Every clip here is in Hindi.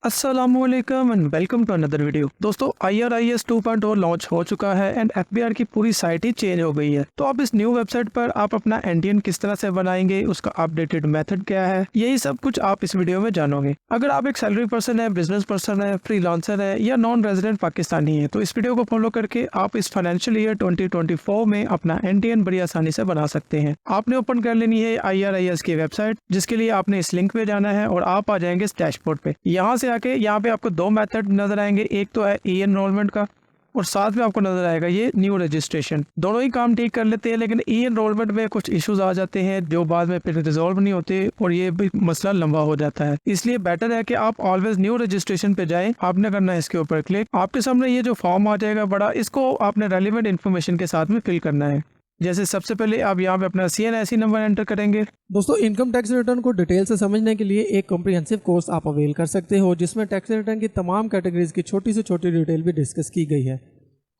अस्सलामुअलैकुम and welcome to another video. दोस्तों IRIS 2.0 लॉन्च हो चुका है एंड FBR की पूरी साइट ही चेंज हो गई है। तो आप इस न्यू वेबसाइट पर आप अपना एनटीएन किस तरह से बनाएंगे, उसका अपडेटेड मेथड क्या है, यही सब कुछ आप इस वीडियो में जानोगे। अगर आप एक सैलरी पर्सन है, बिजनेस पर्सन है, फ्रीलांसर है या नॉन रेजिडेंट पाकिस्तानी है तो इस वीडियो को फॉलो करके आप इस फाइनेंशियल ईयर 2024 में अपना एनटीएन बड़ी आसानी से बना सकते हैं। आपने ओपन कर लेनी है IRIS की वेबसाइट, जिसके लिए आपने इस लिंक पे जाना है और आप आ जाएंगे इस डैशबोर्ड पे। यहाँ से आके यहाँ पे आपको दो मेथड नजर आएंगे, एक तो है ई एनरोलमेंट का और साथ में आपको नजर आएगा ये न्यू रजिस्ट्रेशन। दोनों ही काम ठीक कर लेते हैं, लेकिन ई एनरोलमेंट में कुछ इश्यूज आ जाते हैं जो बाद में फिर रिजॉल्व नहीं होते और ये भी मसला लंबा हो जाता है। इसलिए बेटर है कि आप ऑलवेज न्यू रजिस्ट्रेशन पे जाएं। आपने करना है इसके ऊपर क्लिक। आपके सामने ये जो फॉर्म आ जाएगा बड़ा, इसको आपने रेलिवेंट इन्फॉर्मेशन के साथ में फिल करना है। जैसे सबसे पहले आप यहाँ पे अपना CNIC नंबर एंटर करेंगे। दोस्तों, इनकम टैक्स रिटर्न को डिटेल से समझने के लिए एक कॉम्प्रिहेंसिव कोर्स आप अवेल कर सकते हो, जिसमें टैक्स रिटर्न की तमाम कैटेगरीज की छोटी से छोटी डिटेल भी डिस्कस की गई है।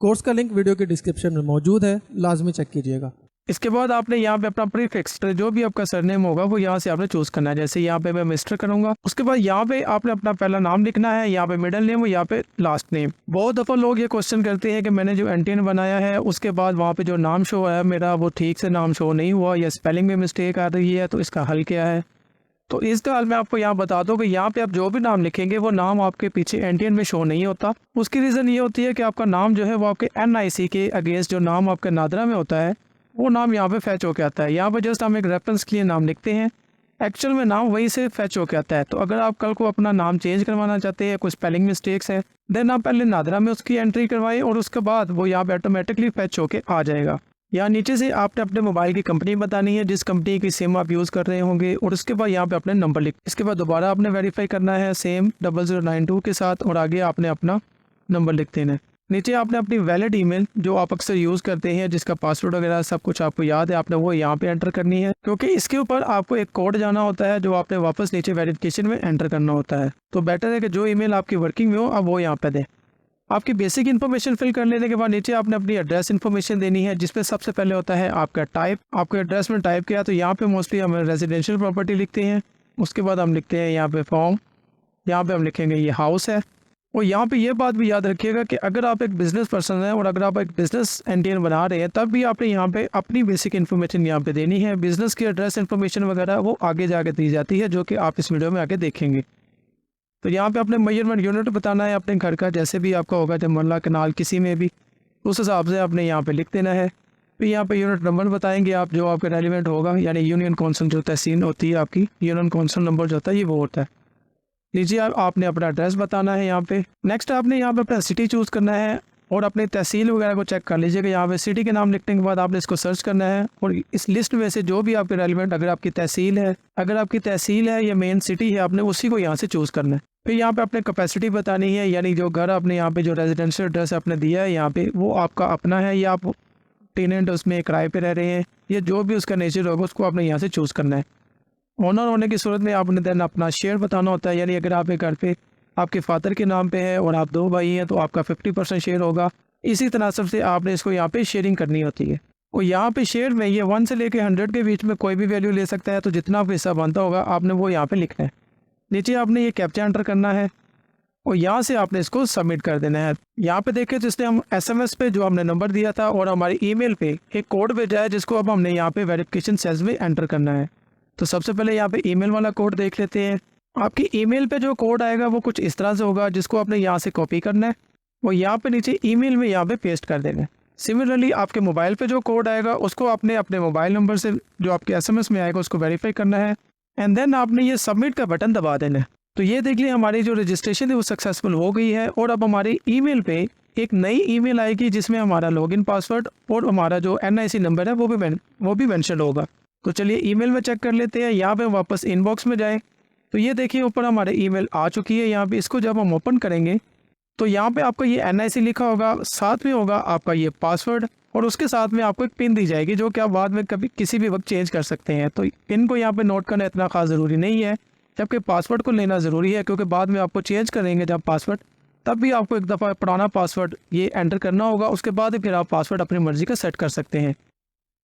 कोर्स का लिंक वीडियो के डिस्क्रिप्शन में मौजूद है, लाजमी चेक कीजिएगा। इसके बाद आपने यहाँ पे अपना प्रीफिक्स जो भी आपका सरनेम होगा वो यहाँ से आपने चूज करना है। जैसे यहाँ पे मैं मिस्टर करूंगा, उसके बाद यहाँ पे आपने अपना पहला नाम लिखना है, यहाँ पे मिडिल नेम और यहाँ पे लास्ट नेम। बहुत दफा लोग ये क्वेश्चन करते हैं कि मैंने जो एनटीएन बनाया है उसके बाद वहाँ पे जो नाम शो है मेरा वो ठीक से नाम शो नहीं हुआ या स्पेलिंग में मिस्टेक आ रही है, तो इसका हल क्या है। तो इसका हल मैं आपको यहाँ बता दूं कि यहाँ पे आप जो भी नाम लिखेंगे वो नाम आपके पीछे एनटीएन में शो नहीं होता। उसकी रीज़न ये होती है कि आपका नाम जो है वो आपके NIC के अगेंस्ट जो नाम आपके नादरा में होता है वो नाम यहाँ पे फैच होके आता है। यहाँ पे जस्ट हम एक रेफरेंस के लिए नाम लिखते हैं, एक्चुअल में नाम वहीं से फैच होके आता है। तो अगर आप कल को अपना नाम चेंज करवाना चाहते हैं, कुछ स्पेलिंग मिस्टेक्स है, देन आप पहले नादरा में उसकी एंट्री करवाएं और उसके बाद वो यहाँ पे ऑटोमेटिकली फैच होके आ जाएगा। यहाँ नीचे से आपने अपने मोबाइल की कंपनी बतानी है, जिस कंपनी की सिम आप यूज़ कर रहे होंगे, और उसके बाद यहाँ पे अपने नंबर लिख। इसके बाद दोबारा आपने वेरीफाई करना है सेम 0092 के साथ और आगे आपने अपना नंबर लिख देना है। नीचे आपने अपनी वैलिड ईमेल जो आप अक्सर यूज़ करते हैं, जिसका पासवर्ड वगैरह सब कुछ आपको याद है, आपने वो यहाँ पे एंटर करनी है, क्योंकि इसके ऊपर आपको एक कोड जाना होता है जो आपने वापस नीचे वेरिफिकेशन में एंटर करना होता है। तो बेटर है कि जो ईमेल आपकी वर्किंग में हो आप वो यहाँ पे दें। आपकी बेसिक इन्फॉर्मेशन फिल कर लेने के बाद नीचे आपने अपनी एड्रेस इन्फॉर्मेशन देनी है, जिसमें सबसे पहले होता है आपका टाइप। आपको एड्रेस में टाइप किया तो यहाँ पे मोस्टली हम रेजिडेंशियल प्रॉपर्टी लिखते हैं। उसके बाद हम लिखते हैं यहाँ पे फॉर्म, यहाँ पे हम लिखेंगे ये हाउस है। और यहाँ पे ये बात भी याद रखिएगा कि अगर आप एक बिजनेस पर्सन हैं और अगर आप एक बिजनेस एनटीएन बना रहे हैं तब भी आपने यहाँ पे अपनी बेसिक इन्फॉर्मेशन यहाँ पे देनी है। बिजनेस की एड्रेस इन्फॉर्मेशन वगैरह वो आगे जाके दी जाती है, जो कि आप इस वीडियो में आगे देखेंगे। तो यहाँ पे अपने मेजरमेंट यूनिट बताना है अपने घर का, जैसे भी आपका होगा जमला कनाल किसी में भी, उस हिसाब से आपने यहाँ पे लिख देना है। फिर यहाँ पे यूनिट नंबर बताएंगे आप जो आपका रेलिवेंट होगा, यानी यूनियन काउंसिल जो तहसील होती है आपकी, यूनियन काउंसिल नंबर जो होता है ये वो होता है। लीजिए आपने अपना एड्रेस बताना है यहाँ पे। नेक्स्ट आपने यहाँ पे अपना सिटी चूज़ करना है और अपने तहसील वगैरह को चेक कर लीजिएगा। यहाँ पे सिटी के नाम लिखने के बाद आपने इसको सर्च करना है और इस लिस्ट में से जो भी आपके रेलिवेंट, अगर आपकी तहसील है या मेन सिटी है, आपने उसी को यहाँ से चूज़ करना है। फिर यहाँ पे अपने कैपेसिटी बतानी है, यानी जो घर आपने यहाँ पे जो रेजिडेंशियल एड्रेस आपने दिया है यहाँ पे वो आपका अपना है या आप टेनेंट उसमें किराए पे रह रहे हैं, या जो भी उसका नेचर होगा उसको आपने यहाँ से चूज़ करना है। ओनर होने की सूरत में आपने देन अपना शेयर बताना होता है, यानी अगर आपके घर पे आपके फादर के नाम पे है और आप 2 भाई हैं तो आपका 50% शेयर होगा। इसी तनासब से आपने इसको यहाँ पे शेयरिंग करनी होती है। और यहाँ पे शेयर में ये 1 से लेकर 100 के बीच में कोई भी वैल्यू ले सकता है, तो जितना आपका हिस्सा बनता होगा आपने वो यहाँ पे लिखना है। नीचे आपने ये कैप्चा एंटर करना है और यहाँ से आपने इसको सबमिट कर देना है। यहाँ पे देखें जिसने हम SMS पे जो हमने नंबर दिया था और हमारी ईमेल पे एक कोड भेजा है, जिसको अब हमने यहाँ पे वेरिफिकेशन सेल्स में एंटर करना है। तो सबसे पहले यहाँ पे ईमेल वाला कोड देख लेते हैं। आपकी ईमेल पे जो कोड आएगा वो कुछ इस तरह से होगा, जिसको आपने यहाँ से कॉपी करना है और यहाँ पे नीचे ईमेल में यहाँ पे पेस्ट कर देना है। सिमिलरली आपके मोबाइल पे जो कोड आएगा उसको आपने अपने मोबाइल नंबर से जो आपके SMS में आएगा उसको वेरीफाई करना है एंड देन आपने ये सबमिट का बटन दबा देना है। तो ये देख लिया हमारी जो रजिस्ट्रेशन है वो सक्सेसफुल हो गई है और अब हमारी ईमेल पे एक नई ईमेल आएगी जिसमें हमारा लॉगिन पासवर्ड और हमारा जो NIC नंबर है वो भी मेंशन होगा। तो चलिए ईमेल में चेक कर लेते हैं। यहाँ पे वापस इनबॉक्स में जाएं तो ये देखिए ऊपर हमारे ईमेल आ चुकी है। यहाँ पे इसको जब हम ओपन करेंगे तो यहाँ पे आपको ये NIC लिखा होगा, साथ में होगा आपका ये पासवर्ड और उसके साथ में आपको एक पिन दी जाएगी जो कि आप बाद में कभी किसी भी वक्त चेंज कर सकते हैं। तो पिन को यहाँ पे नोट करना इतना खास ज़रूरी नहीं है, जबकि पासवर्ड को लेना ज़रूरी है, क्योंकि बाद में आपको चेंज करेंगे जब पासवर्ड, तब भी आपको एक दफ़ा पुराना पासवर्ड ये एंटर करना होगा। उसके बाद फिर आप पासवर्ड अपनी मर्ज़ी का सेट कर सकते हैं।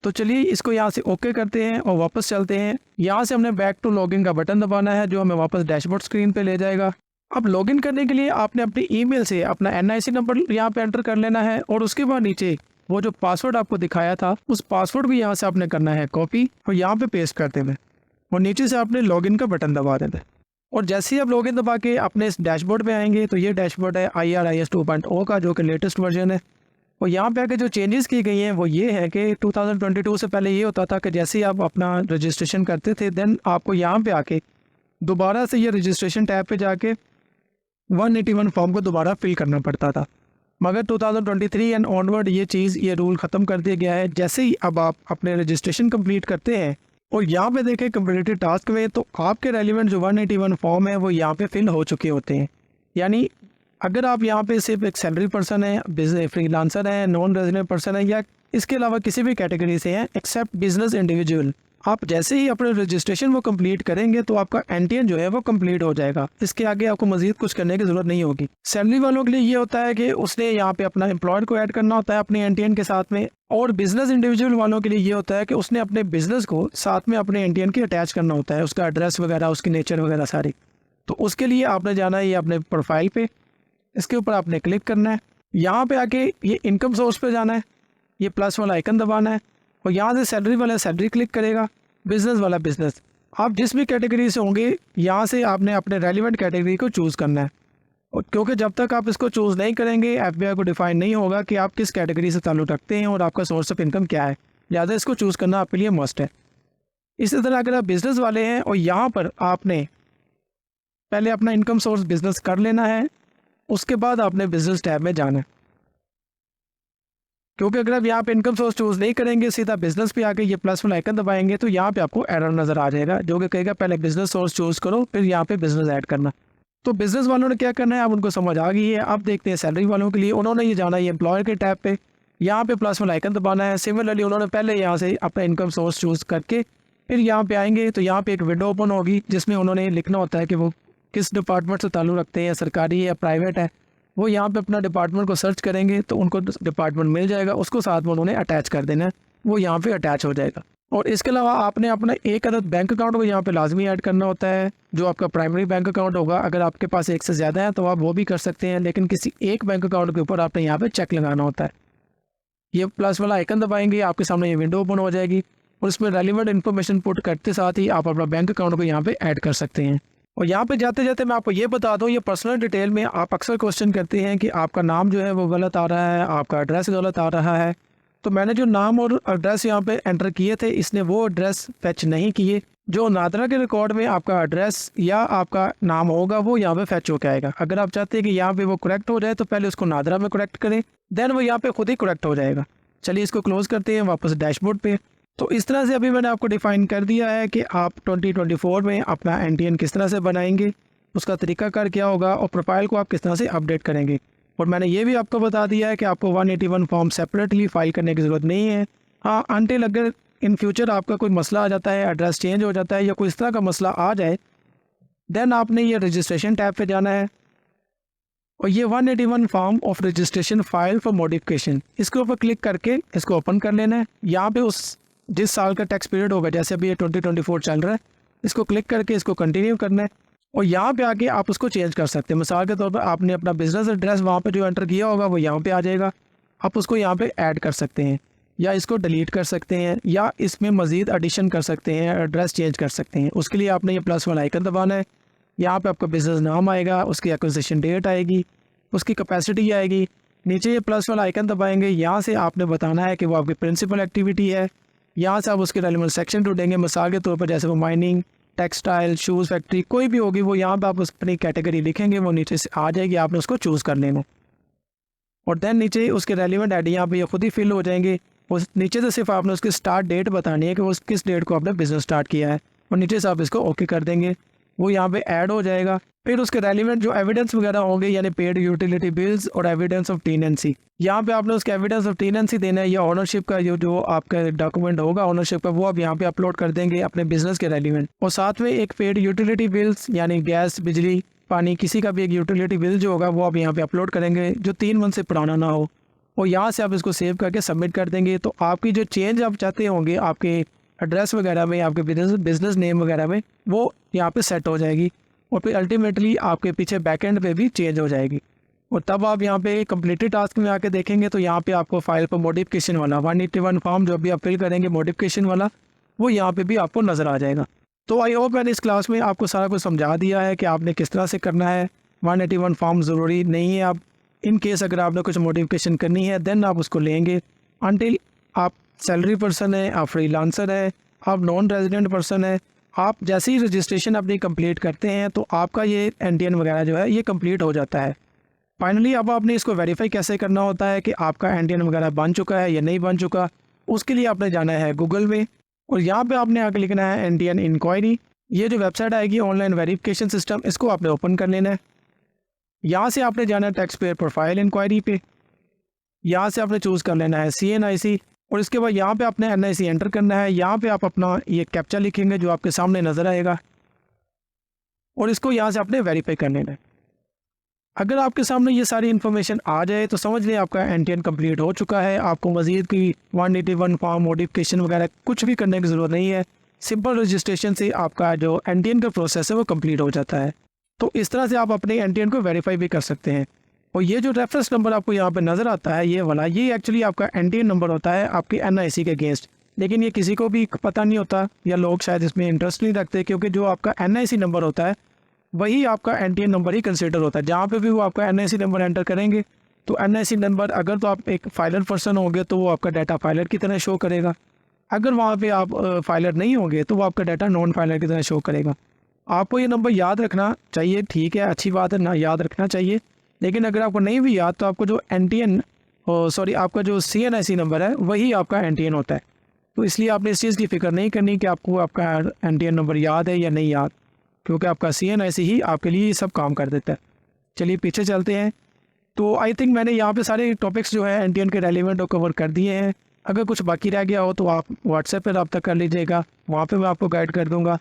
तो चलिए इसको यहाँ से ओके करते हैं और वापस चलते हैं। यहाँ से हमने बैक टू लॉगिन का बटन दबाना है जो हमें वापस डैशबोर्ड स्क्रीन पे ले जाएगा। अब लॉगिन करने के लिए आपने अपनी ईमेल से अपना NIC नंबर यहाँ पे एंटर कर लेना है और उसके बाद नीचे वो जो पासवर्ड आपको दिखाया था उस पासवर्ड भी यहाँ से आपने करना है कॉपी और यहाँ पे पेस्ट कर देना और नीचे से आपने लॉगिन का बटन दबा देना। और जैसे ही आप लॉगिन दबा के अपने इस डैशबोर्ड पे आएंगे तो ये डैशबोर्ड है IRIS 2.0 का, जो कि लेटेस्ट वर्जन है। और यहाँ पे आके जो चेंजेस की गई हैं वो ये है कि 2022 से पहले ये होता था कि जैसे ही आप अपना रजिस्ट्रेशन करते थे देन आपको यहाँ पे आके दोबारा से ये रजिस्ट्रेशन टैब पे जाके 181 फॉर्म को दोबारा फिल करना पड़ता था। मगर 2023 एंड ऑनवर्ड ये रूल ख़त्म कर दिया गया है। जैसे ही अब आप अपने रजिस्ट्रेशन कंप्लीट करते हैं और यहाँ पे देखें कंप्लीटेड टास्क में, तो आपके रेलिवेंट जो 181 फॉर्म है वो यहाँ पे फिल हो चुके होते हैं। यानी अगर आप यहाँ पे सिर्फ एक सैलरी पर्सन है, बिजनेस फ्रीलांसर है, नॉन रेजिडेंट पर्सन है या इसके अलावा किसी भी कैटेगरी से हैं एक्सेप्ट बिजनेस इंडिविजुअल, आप जैसे ही अपने रजिस्ट्रेशन वो कंप्लीट करेंगे तो आपका NTN जो है वो कंप्लीट हो जाएगा। इसके आगे आपको मजीद कुछ करने की ज़रूरत नहीं होगी। सैलरी वालों के लिए ये होता है कि उसने यहाँ पे अपना एम्प्लॉयर को ऐड करना होता है अपने NTN के साथ में, और बिजनेस इंडिविजुअल वालों के लिए ये होता है कि उसने अपने बिजनेस को साथ में अपने NTN के अटैच करना होता है, उसका एड्रेस वगैरह, उसकी नेचर वगैरह सारी। तो उसके लिए आपने जाना है ये अपने प्रोफाइल पे, इसके ऊपर आपने क्लिक करना है, यहाँ पे आके ये इनकम सोर्स पे जाना है, ये प्लस वाला आइकन दबाना है और यहाँ से सैलरी वाला सैलरी क्लिक करेगा, बिजनेस वाला बिजनेस। आप जिस भी कैटेगरी से होंगे यहाँ से आपने अपने रेलिवेंट कैटेगरी को चूज़ करना है। और क्योंकि जब तक आप इसको चूज़ नहीं करेंगे FBI को डिफाइन नहीं होगा कि आप किस कैटेगरी से ताल्लुक़ रखते हैं और आपका सोर्स ऑफ इनकम क्या है, लिहाजा इसको चूज़ करना आपके लिए मस्ट है। इसी तरह अगर आप बिज़नेस वाले हैं और यहाँ पर आपने पहले अपना इनकम सोर्स बिज़नेस कर लेना है, उसके बाद आपने बिज़नेस टैब में जाना है। क्योंकि अगर आप यहाँ पे इनकम सोर्स चूज़ नहीं करेंगे, सीधा बिजनेस पे आके ये प्लस वाला आइकन दबाएंगे तो यहाँ पे आपको एरर नज़र आ जाएगा जो कि कहेगा पहले बिजनेस सोर्स चूज़ करो फिर यहाँ पे बिजनेस ऐड करना। तो बिजनेस वालों ने क्या करना है, अब उनको समझ आ गई है। अब देखते हैं सैलरी वालों के लिए, उन्होंने ये जाना है एम्प्लॉयर के टैब पे, यहाँ पे प्लस वाला आइकन दबाना है। सिमिलरली उन्होंने पहले यहाँ से अपना इनकम सोर्स चूज़ करके फिर यहाँ पे आएंगे तो यहाँ पे एक विंडो ओपन होगी जिसमें उन्होंने लिखना होता है कि वो किस डिपार्टमेंट से ताल्लुक़ रखते हैं, सरकारी है या प्राइवेट है। वो यहाँ पे अपना डिपार्टमेंट को सर्च करेंगे तो उनको डिपार्टमेंट मिल जाएगा, उसको साथ में उन्होंने अटैच कर देना है, वो यहाँ पे अटैच हो जाएगा। और इसके अलावा आपने अपना एक अदद बैंक अकाउंट को यहाँ पे लाजमी ऐड करना होता है, जो आपका प्राइमरी बैंक अकाउंट होगा। अगर आपके पास एक से ज़्यादा है तो आप वो भी कर सकते हैं, लेकिन किसी एक बैंक अकाउंट के ऊपर आपने यहाँ पे चेक लगाना होता है। ये प्लस वाला आइकन दबाएंगे, आपके सामने ये विंडो ओपन हो जाएगी और इसमें रेलिवेंट इन्फॉर्मेशन पुट करते साथ ही आप अपना बैंक अकाउंट को यहाँ पे ऐड कर सकते हैं। और यहाँ पे जाते जाते मैं आपको ये बता दूँ, ये पर्सनल डिटेल में आप अक्सर क्वेश्चन करते हैं कि आपका नाम जो है वो गलत आ रहा है, आपका एड्रेस गलत आ रहा है। तो मैंने जो नाम और एड्रेस यहाँ पे एंटर किए थे, इसने वो एड्रेस फैच नहीं किए। जो नादरा के रिकॉर्ड में आपका एड्रेस या आपका नाम होगा वो यहाँ पे फैच होकर आएगा। अगर आप चाहते हैं कि यहाँ पे वो करेक्ट हो जाए तो पहले उसको नादरा में करेक्ट करें, देन वो यहाँ पे खुद ही करेक्ट हो जाएगा। चलिए इसको क्लोज करते हैं, वापस डैशबोर्ड पे। तो इस तरह से अभी मैंने आपको डिफ़ाइन कर दिया है कि आप 2024 में अपना NTN किस तरह से बनाएंगे, उसका तरीकाकार क्या होगा और प्रोफाइल को आप किस तरह से अपडेट करेंगे। और मैंने ये भी आपको बता दिया है कि आपको 181 फॉर्म सेपरेटली फाइल करने की ज़रूरत नहीं है। हाँ, अनटिल अगर इन फ्यूचर आपका कोई मसला आ जाता है, एड्रेस चेंज हो जाता है या कोई इस तरह का मसला आ जाए, देन आपने ये रजिस्ट्रेशन टैब पे जाना है और ये 181 form of registration file for modification, इसके ऊपर क्लिक करके इसको ओपन कर लेना है। यहाँ पे उस जिस साल का टैक्स पीरियड होगा, जैसे अभी ये 2024 चल रहा है, इसको क्लिक करके इसको कंटिन्यू करना है और यहाँ पे आके आप उसको चेंज कर सकते हैं। मिसाल के तौर पर आपने अपना बिजनेस एड्रेस वहाँ पे जो एंटर किया होगा वो यहाँ पे आ जाएगा, आप उसको यहाँ पे ऐड कर सकते हैं या इसको डिलीट कर सकते हैं या इसमें मज़ीद एडिशन कर सकते हैं, एड्रेस चेंज कर सकते हैं। उसके लिए आपने ये प्लस वाला आइकन दबाना है। यहाँ पे आपका बिजनेस नाम आएगा, उसकी एक्विजिशन डेट आएगी, उसकी कैपेसिटी आएगी। नीचे ये प्लस वाला आइकन दबाएंगे, यहाँ से आपने बताना है कि वो आपकी प्रिंसिपल एक्टिविटी है। यहाँ से आप उसके रेलिवेंट सेक्शन ढूंढेंगे, मिसाल के तौर पर जैसे वो माइनिंग, टेक्सटाइल, शूज़ फैक्ट्री कोई भी होगी, वो यहाँ पे आप उस अपनी कैटेगरी लिखेंगे, वो नीचे से आ जाएगी, आपने उसको चूज़ कर लेना। और देन नीचे उसके रेलिवेंट आईडी यहाँ पे ये खुद ही फिल हो जाएंगे। उस नीचे से सिर्फ आपने उसकी स्टार्ट डेट बतानी है कि वो किस डेट को आपने बिजनेस स्टार्ट किया है और नीचे से आप इसको ओके कर देंगे, वो यहाँ पे ऐड हो जाएगा। फिर उसके रेलिवेंट जो एविडेंस वगैरह होंगे, यानी पेड यूटिलिटी बिल्स और एविडेंस ऑफ टेनेंसी, यहाँ पे आपने उसके एविडेंस ऑफ टेनेंसी देना है या ऑनरशिप का जो आपका डॉक्यूमेंट होगा ऑनरशिप का, वो आप यहाँ पे अपलोड कर देंगे अपने बिजनेस के रेलिवेंट। और साथ में एक पेड यूटिलिटी बिल्स यानी गैस, बिजली, पानी, किसी का भी एक यूटिलिटी बिल जो होगा वो आप यहाँ पे अपलोड करेंगे जो 3 मंथ से पुराना ना हो, और यहाँ से आप इसको सेव करके सबमिट कर देंगे। तो आपकी जो चेंज आप चाहते होंगे आपके एड्रेस वगैरह में, आपके बिजनेस नेम वगैरह में, वो यहाँ पे सेट हो जाएगी। और फिर अल्टीमेटली आपके पीछे बैकएंड पे भी चेंज हो जाएगी। और तब आप यहाँ पे कंप्लीटेड टास्क में आके देखेंगे तो यहाँ पे आपको फाइल पर मॉडिफिकेशन वाला 181 फॉर्म जो भी आप फिल करेंगे मॉडिफिकेशन वाला, वो यहाँ पे भी आपको नज़र आ जाएगा। तो आई होप मैंने इस क्लास में आपको सारा कुछ समझा दिया है कि आपने किस तरह से करना है। 181 फॉर्म ज़रूरी नहीं है, आप इन केस अगर आपने कुछ मॉडिफिकेशन करनी है देन आप उसको लेंगे। अनटिल आप सैलरी पर्सन है, आप फ्रीलांसर है, आप नॉन रेजिडेंट पर्सन है, आप जैसे ही रजिस्ट्रेशन अपनी कंप्लीट करते हैं तो आपका ये NTN वगैरह जो है ये कंप्लीट हो जाता है। फाइनली अब आपने इसको वेरीफाई कैसे करना होता है कि आपका NTN वगैरह बन चुका है या नहीं बन चुका, उसके लिए आपने जाना है गूगल में और यहाँ पे आपने आके लिखना है NTN इंक्वायरी। ये जो वेबसाइट आएगी ऑनलाइन वेरिफिकेशन सिस्टम, इसको आपने ओपन कर लेना है। यहाँ से आपने जाना है टैक्स पेयर प्रोफाइल इंक्वायरी पे, यहाँ से आपने चूज़ कर लेना है CNIC और इसके बाद यहाँ पे आपने NIC एंटर करना है। यहाँ पे आप अपना ये कैप्चा लिखेंगे जो आपके सामने नज़र आएगा और इसको यहाँ से आपने वेरीफाई कर लेना है। अगर आपके सामने ये सारी इन्फॉर्मेशन आ जाए तो समझ लें आपका NTN कंप्लीट हो चुका है। आपको मज़ीद की 181 फॉर्म मॉडिफिकेशन वगैरह कुछ भी करने की ज़रूरत नहीं है। सिंपल रजिस्ट्रेशन से आपका जो NTN का प्रोसेस है वो कंप्लीट हो जाता है। तो इस तरह से आप अपने NTN को वेरीफाई भी कर सकते हैं। और ये जो रेफरेंस नंबर आपको यहाँ पे नज़र आता है ये वाला, ये एक्चुअली आपका NTN नंबर होता है आपके NIC के अगेंस्ट, लेकिन ये किसी को भी पता नहीं होता या लोग शायद इसमें इंटरेस्ट नहीं रखते क्योंकि जो आपका NIC नंबर होता है वही आपका NTN नंबर ही कंसिडर होता है। जहाँ पे भी वो आपका NIC नंबर एंटर करेंगे तो NIC नंबर, अगर तो आप एक फाइलर पर्सन होंगे तो वो आपका डाटा फाइलर की तरह शो करेगा, अगर वहाँ पे आप फाइलर नहीं होंगे तो वो आपका डाटा नॉन फाइलर की तरह शो करेगा। आपको ये नंबर याद रखना चाहिए, ठीक है, अच्छी बात है ना, याद रखना चाहिए। लेकिन अगर आपको नहीं भी याद तो आपको जो आपका जो CNIC नंबर है वही आपका NTN होता है। तो इसलिए आपने इस चीज़ की फ़िक्र नहीं करनी कि आपको आपका NTN नंबर याद है या नहीं याद, क्योंकि आपका CNIC ही आपके लिए ये सब काम कर देता है। चलिए पीछे चलते हैं। तो आई थिंक मैंने यहाँ पे सारे टॉपिक्स जो है NTN के रेलिवेंट वो कवर कर दिए हैं। अगर कुछ बाकी रह गया हो तो आप व्हाट्सएप पर रब्ता कर लीजिएगा, वहाँ पे मैं आपको गाइड कर दूँगा।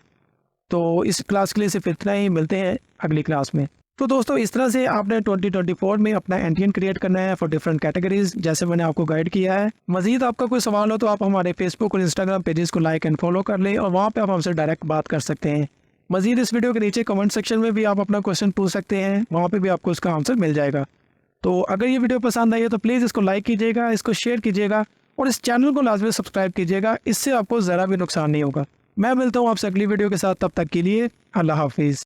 तो इस क्लास के लिए सिर्फ इतना ही, मिलते हैं अगली क्लास में। तो दोस्तों इस तरह से आपने 2024 में अपना NTN क्रिएट करना है फॉर डिफरेंट कैटेगरीज, जैसे मैंने आपको गाइड किया है। मजीद आपका कोई सवाल हो तो आप हमारे फेसबुक और इंस्टाग्राम पेजेस को लाइक एंड फॉलो कर लें और वहाँ पे आप हमसे डायरेक्ट बात कर सकते हैं। मजीद इस वीडियो के नीचे कमेंट सेक्शन में भी आप अपना क्वेश्चन पूछ सकते हैं, वहाँ पर भी आपको उसका आंसर मिल जाएगा। तो अगर ये वीडियो पसंद आई है तो प्लीज़ इसको लाइक कीजिएगा, इसको शेयर कीजिएगा और इस चैनल को लाजमी सब्सक्राइब कीजिएगा, इससे आपको ज़रा भी नुकसान नहीं होगा। मैं मिलता हूँ आपसे अगली वीडियो के साथ, तब तक के लिए अल्लाह हाफिज़।